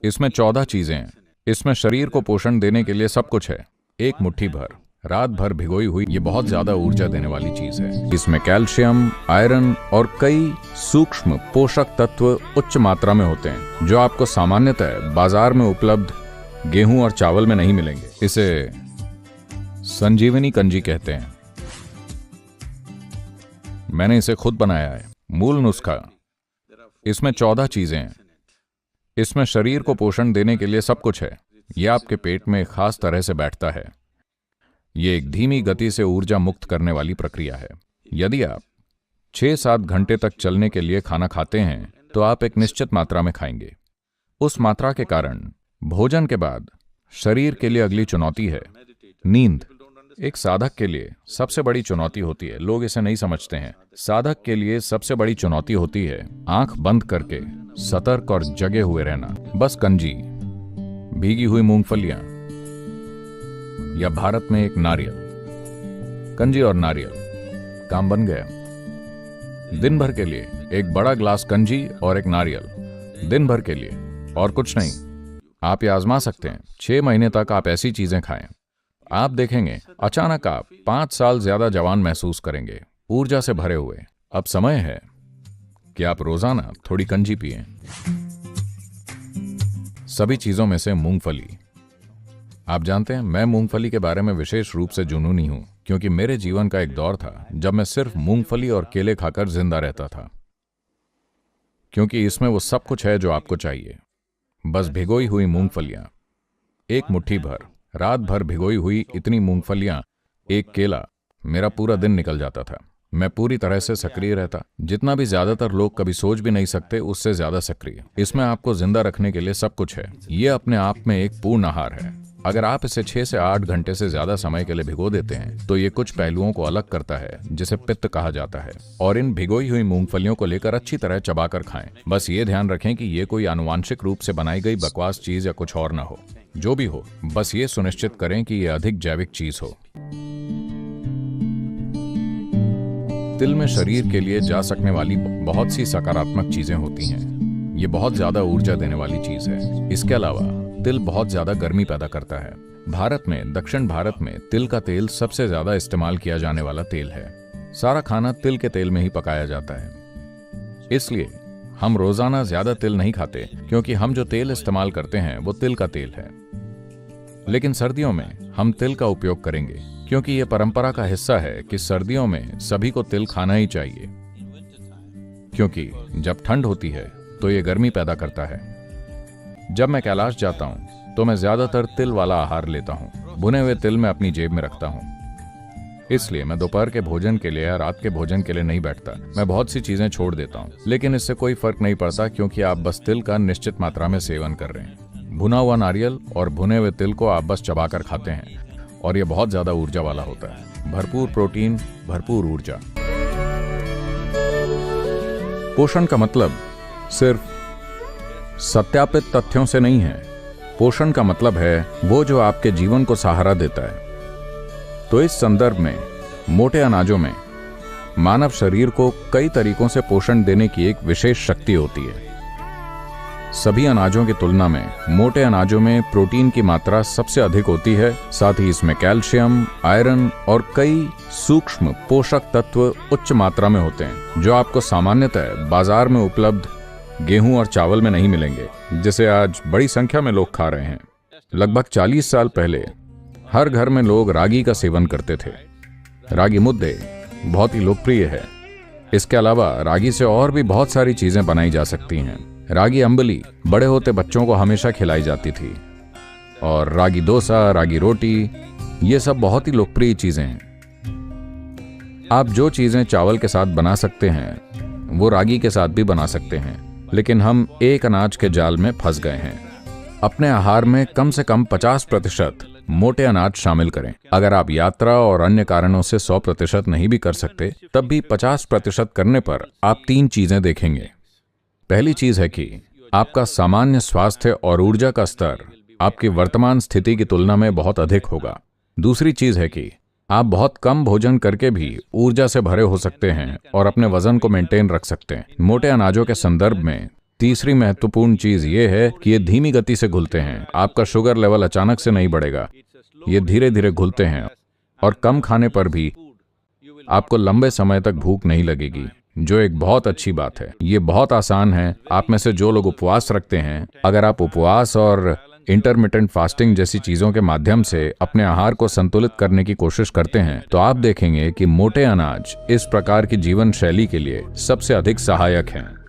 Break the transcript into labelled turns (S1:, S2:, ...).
S1: इसमें 14 चीजें हैं। इसमें शरीर को पोषण देने के लिए सब कुछ है। एक मुट्ठी भर रात भर भिगोई हुई ये बहुत ज्यादा ऊर्जा देने वाली चीज है। इसमें कैल्शियम, आयरन और कई सूक्ष्म पोषक तत्व उच्च मात्रा में होते हैं जो आपको सामान्यतः बाजार में उपलब्ध गेहूं और चावल में नहीं मिलेंगे। इसे संजीवनी कंजी कहते हैं। मैंने इसे खुद बनाया है। मूल नुस्खा, इसमें 14 चीजें हैं। इसमें शरीर को पोषण देने के लिए सब कुछ है। यह आपके पेट में खास तरह से बैठता है। यह एक धीमी गति से ऊर्जा मुक्त करने वाली प्रक्रिया है। यदि आप 6-7 घंटे तक चलने के लिए खाना खाते हैं तो आप एक निश्चित मात्रा में खाएंगे। उस मात्रा के कारण भोजन के बाद शरीर के लिए अगली चुनौती है नींद। एक साधक के लिए सबसे बड़ी चुनौती होती है, लोग इसे नहीं समझते हैं। साधक के लिए सबसे बड़ी चुनौती होती है आंख बंद करके सतर्क और जगे हुए रहना। बस कंजी, भीगी हुई मूंगफलियां या भारत में एक नारियल। कंजी और नारियल, काम बन गया। दिन भर के लिए एक बड़ा ग्लास कंजी और एक नारियल, दिन भर के लिए, और कुछ नहीं। आप ये आजमा सकते हैं। 6 महीने तक आप ऐसी चीजें खाएं, आप देखेंगे अचानक आप 5 साल ज्यादा जवान महसूस करेंगे, ऊर्जा से भरे हुए। अब समय है कि आप रोजाना थोड़ी कंजी पिएं। सभी चीजों में से मूंगफली। आप जानते हैं, मैं मूंगफली के बारे में विशेष रूप से जुनूनी हूं क्योंकि मेरे जीवन का एक दौर था जब मैं सिर्फ मूंगफली और केले खाकर जिंदा रहता था, क्योंकि इसमें वो सब कुछ है जो आपको चाहिए। बस भिगोई हुई मूंगफलियां, एक मुट्ठी भर रात भर भिगोई हुई इतनी मूंगफलियां, एक केला, मेरा पूरा दिन निकल जाता था। मैं पूरी तरह से सक्रिय रहता, जितना भी ज्यादातर लोग कभी सोच भी नहीं सकते उससे ज्यादा सक्रिय। इसमें आपको जिंदा रखने के लिए सब कुछ है। ये अपने आप में एक पूर्ण आहार है। अगर आप इसे 6 से 8 घंटे से ज्यादा समय के लिए भिगो देते हैं तो ये कुछ पहलुओं को अलग करता है जिसे पित्त कहा जाता है। और इन भिगोई हुई मूंगफलियों को लेकर अच्छी तरह चबाकर खाएं। बस ये ध्यान रखें कि ये कोई आनुवांशिक रूप से बनाई गई बकवास चीज या कुछ और ना हो। जो भी हो, बस ये सुनिश्चित करें कि यह अधिक जैविक चीज हो। तिल में शरीर के लिए जा सकने वाली बहुत सी सकारात्मक चीजें होती हैं। ये बहुत ज्यादा ऊर्जा देने वाली चीज है। इसके अलावा तिल बहुत ज्यादा गर्मी पैदा करता है। भारत में, दक्षिण भारत में तिल का तेल सबसे ज्यादा इस्तेमाल किया जाने वाला तेल है। सारा खाना तिल के तेल में ही पकाया जाता है। इसलिए हम रोजाना ज्यादा तिल नहीं खाते क्योंकि हम जो तेल इस्तेमाल करते हैं वो तिल का तेल है। लेकिन सर्दियों में हम तिल का उपयोग करेंगे क्योंकि यह परंपरा का हिस्सा है कि सर्दियों में सभी को तिल खाना ही चाहिए, क्योंकि जब ठंड होती है तो यह गर्मी पैदा करता है। जब मैं कैलाश जाता हूं तो मैं ज्यादातर तिल वाला आहार लेता हूं। भुने हुए तिल मैं अपनी जेब में रखता हूं। इसलिए मैं दोपहर के भोजन के लिए या रात के भोजन के लिए नहीं बैठता। मैं बहुत सी चीजें छोड़ देता हूं, लेकिन इससे कोई फर्क नहीं पड़ता क्योंकि आप बस तिल का निश्चित मात्रा में सेवन कर रहे हैं। भुना हुआ नारियल और भुने हुए तिल को आप बस चबाकर खाते हैं और यह बहुत ज्यादा ऊर्जा वाला होता है। भरपूर प्रोटीन, भरपूर ऊर्जा। पोषण का मतलब सिर्फ सत्यापित तथ्यों से नहीं है। पोषण का मतलब है वो जो आपके जीवन को सहारा देता है। तो इस संदर्भ में मोटे अनाजों में मानव शरीर को कई तरीकों से पोषण देने की एक विशेष शक्ति होती है। सभी अनाजों की तुलना में मोटे अनाजों में प्रोटीन की मात्रा सबसे अधिक होती है। साथ ही इसमें कैल्शियम, आयरन और कई सूक्ष्म पोषक तत्व उच्च मात्रा में होते हैं जो आपको सामान्यतः बाजार में उपलब्ध गेहूं और चावल में नहीं मिलेंगे, जिसे आज बड़ी संख्या में लोग खा रहे हैं। लगभग 40 साल पहले हर घर में लोग रागी का सेवन करते थे। रागी मुद्दे बहुत ही लोकप्रिय है। इसके अलावा रागी से और भी बहुत सारी चीजें बनाई जा सकती हैं। रागी अंबली बड़े होते बच्चों को हमेशा खिलाई जाती थी, और रागी डोसा, रागी रोटी, ये सब बहुत ही लोकप्रिय चीजें हैं। आप जो चीजें चावल के साथ बना सकते हैं वो रागी के साथ भी बना सकते हैं, लेकिन हम एक अनाज के जाल में फंस गए हैं। अपने आहार में कम से कम 50% मोटे अनाज शामिल करें। अगर आप यात्रा और अन्य कारणों से 100% नहीं भी कर सकते, तब भी 50% करने पर आप 3 चीजें देखेंगे। पहली चीज है कि आपका सामान्य स्वास्थ्य और ऊर्जा का स्तर आपकी वर्तमान स्थिति की तुलना में बहुत अधिक होगा। दूसरी चीज है कि आप बहुत कम भोजन करके भी ऊर्जा से भरे हो सकते हैं और अपने वजन को मेंटेन रख सकते हैं। मोटे अनाजों के संदर्भ में तीसरी महत्वपूर्ण चीज ये है कि ये धीमी गति से घुलते हैं। आपका शुगर लेवल अचानक से नहीं बढ़ेगा, ये धीरे धीरे घुलते हैं और कम खाने पर भी आपको लंबे समय तक भूख नहीं लगेगी, जो एक बहुत अच्छी बात है। ये बहुत आसान है। आप में से जो लोग उपवास रखते हैं, अगर आप उपवास और इंटरमिटेंट फास्टिंग जैसी चीजों के माध्यम से अपने आहार को संतुलित करने की कोशिश करते हैं, तो आप देखेंगे कि मोटे अनाज इस प्रकार की जीवन शैली के लिए सबसे अधिक सहायक हैं।